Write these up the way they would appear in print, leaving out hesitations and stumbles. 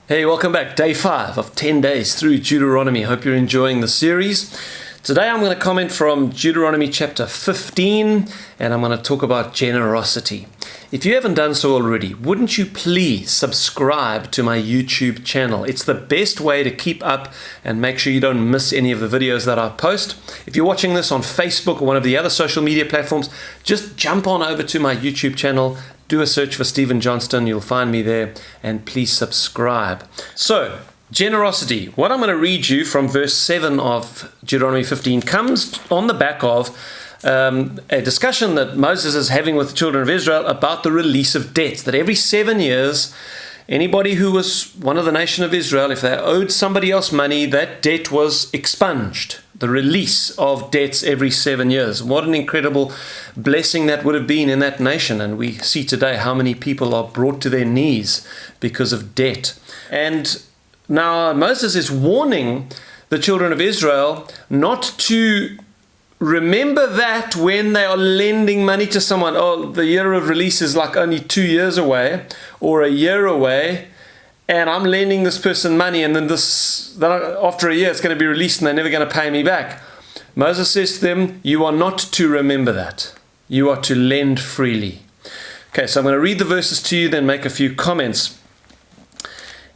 Hey, welcome back. Day 5 of 10 days through Deuteronomy. Hope you're enjoying the series. Today I'm going to comment from Deuteronomy chapter 15, and I'm going to talk about generosity. If you haven't done so already, wouldn't you please subscribe to my YouTube channel? It's the best way to keep up and make sure you don't miss any of the videos that I post. If you're watching this on Facebook or one of the other social media platforms, just jump on over to my YouTube channel. Do a search for Stephen Johnstone, you'll find me there, and please subscribe. So, generosity. What I'm going to read you from verse 7 of Deuteronomy 15 comes on the back of a discussion that Moses is having with the children of Israel about the release of debts. That every 7 years, anybody who was one of the nation of Israel, if they owed somebody else money, that debt was expunged. The release of debts every 7 years. What an incredible blessing that would have been in that nation. And we see today how many people are brought to their knees because of debt. And now Moses is warning the children of Israel not to remember that when they are lending money to someone. Oh, the year of release is like only 2 years away or a year away. And I'm lending this person money, and then after a year it's going to be released and they're never going to pay me back. Moses says to them, you are not to remember that. You are to lend freely. Okay, so I'm going to read the verses to you, then make a few comments.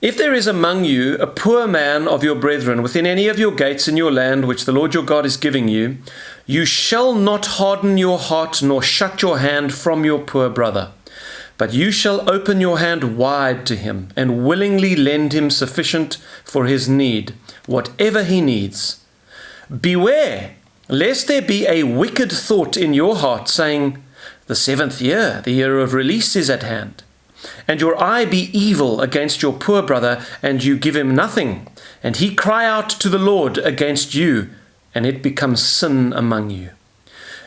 If there is among you a poor man of your brethren within any of your gates in your land which the Lord your God is giving you, you shall not harden your heart nor shut your hand from your poor brother. But you shall open your hand wide to him, and willingly lend him sufficient for his need, whatever he needs. Beware, lest there be a wicked thought in your heart, saying, the 7th year, the year of release, is at hand. And your eye be evil against your poor brother, and you give him nothing, and he cry out to the Lord against you, and it becomes sin among you.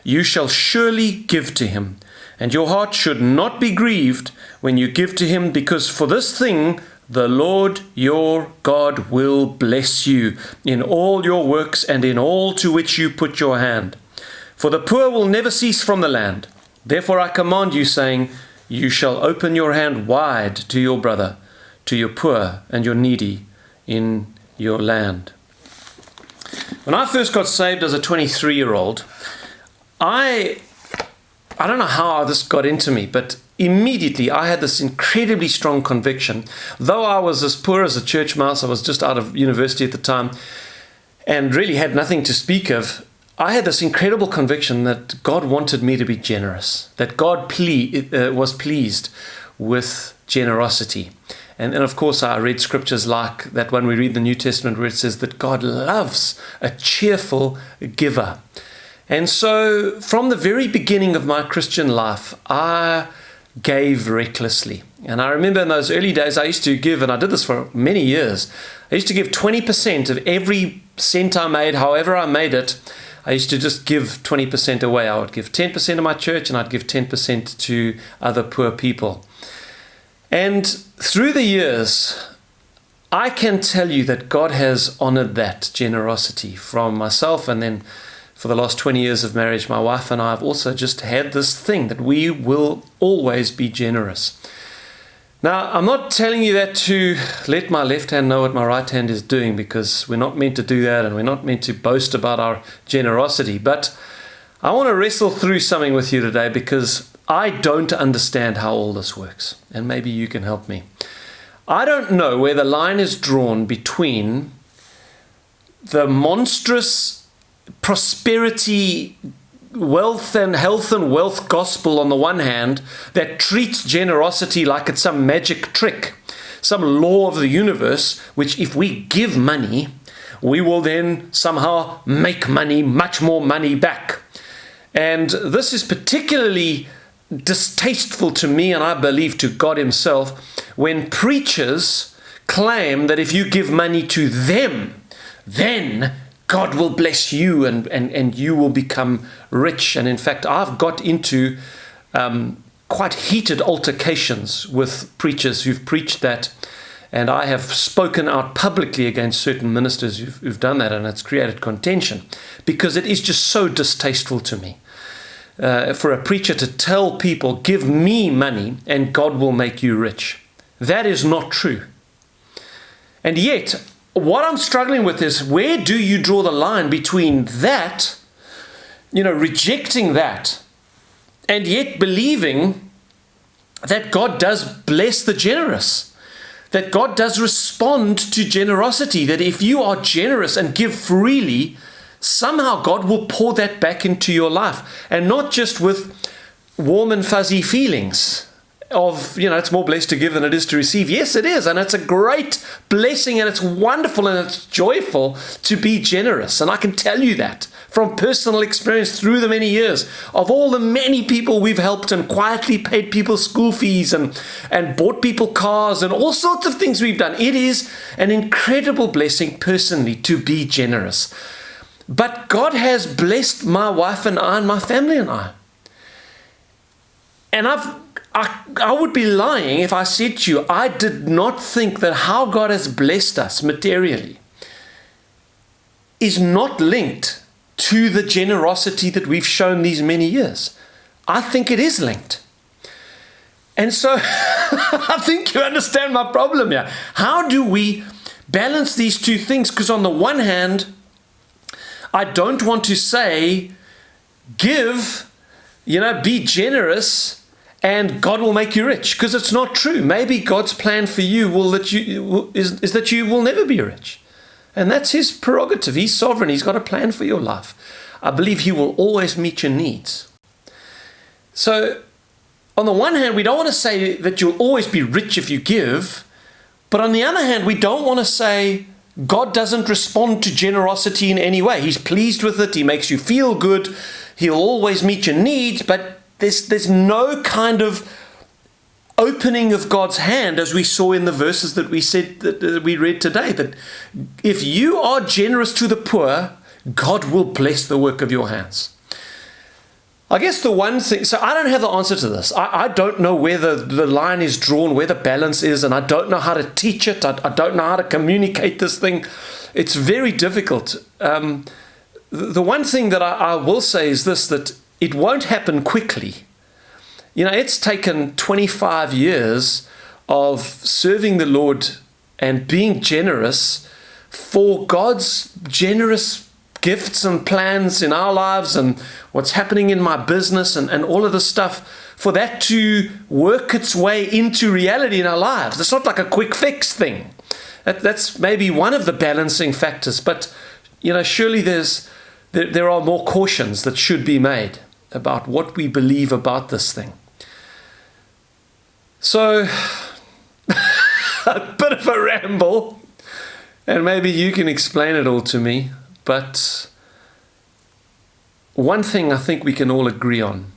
You shall surely give to him, and your heart should not be grieved when you give to him, because for this thing the Lord your God will bless you in all your works and in all to which you put your hand. For the poor will never cease from the land. Therefore I command you, saying, you shall open your hand wide to your brother, to your poor and your needy in your land. When I first got saved as a 23-year-old, I don't know how this got into me, but immediately I had this incredibly strong conviction. Though I was as poor as a church mouse, I was just out of university at the time and really had nothing to speak of, I had this incredible conviction that God wanted me to be generous, that God was pleased with generosity. And of course I read scriptures like that one we read in the New Testament where it says that God loves a cheerful giver. And so from the very beginning of my Christian life, I gave recklessly. And I remember in those early days, I used to give, and I did this for many years, I used to give 20% of every cent I made, however I made it. I used to just give 20% away. I would give 10% to my church, and I'd give 10% to other poor people. And through the years, I can tell you that God has honored that generosity from myself, and then for the last 20 years of marriage, my wife and I have also just had this thing that we will always be generous. Now, I'm not telling you that to let my left hand know what my right hand is doing, because we're not meant to do that and we're not meant to boast about our generosity. But I want to wrestle through something with you today, because I don't understand how all this works. And maybe you can help me. I don't know where the line is drawn between the monstrous prosperity, wealth and health and wealth gospel on the one hand that treats generosity like it's some magic trick, some law of the universe, which if we give money, we will then somehow make money, much more money back. And this is particularly distasteful to me, and I believe to God himself, when preachers claim that if you give money to them, then God will bless you and you will become rich. And in fact, I've got into quite heated altercations with preachers who've preached that. And I have spoken out publicly against certain ministers who've done that, and it's created contention because it is just so distasteful to me. For a preacher to tell people, give me money and God will make you rich. That is not true. And yet, what I'm struggling with is, where do you draw the line between that, rejecting that, and yet believing that God does bless the generous, that God does respond to generosity, that if you are generous and give freely, somehow God will pour that back into your life, and not just with warm and fuzzy feelings of, it's more blessed to give than it is to receive. Yes, it is, and it's a great blessing, and it's wonderful, and it's joyful to be generous. And I can tell you that from personal experience through the many years of all the many people we've helped and quietly paid people's school fees and bought people cars and all sorts of things we've done. It is an incredible blessing personally to be generous. But God has blessed my wife and I and my family and I. And I would be lying if I said to you, I did not think that how God has blessed us materially is not linked to the generosity that we've shown these many years. I think it is linked. And so I think you understand my problem here. How do we balance these two things? Because on the one hand, I don't want to say, give, be generous, and God will make you rich, because it's not true. Maybe God's plan for you is that you will never be rich. And that's his prerogative. He's sovereign. He's got a plan for your life. I believe he will always meet your needs. So on the one hand, we don't want to say that you'll always be rich if you give. But on the other hand, we don't want to say God doesn't respond to generosity in any way. He's pleased with it. He makes you feel good. He'll always meet your needs. But there's no kind of opening of God's hand, as we saw in the verses that we said that we read today, that if you are generous to the poor, God will bless the work of your hands. I guess the one thing, so I don't have the answer to this. I don't know where the line is drawn, where the balance is, and I don't know how to teach it. I don't know how to communicate this thing. It's very difficult. The one thing that I will say is this, that it won't happen quickly. It's taken 25 years of serving the Lord and being generous for God's generous gifts and plans in our lives and what's happening in my business and all of this stuff, for that to work its way into reality in our lives. It's not like a quick fix thing. That's maybe one of the balancing factors, but surely there are more cautions that should be made about what we believe about this thing. So, a bit of a ramble, and maybe you can explain it all to me, but one thing I think we can all agree on,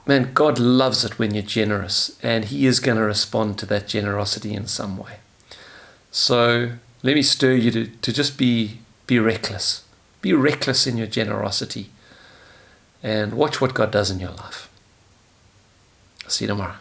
man, God loves it when you're generous, and he is going to respond to that generosity in some way. So, let me stir you to just be reckless. Be reckless in your generosity, and watch what God does in your life. See you tomorrow.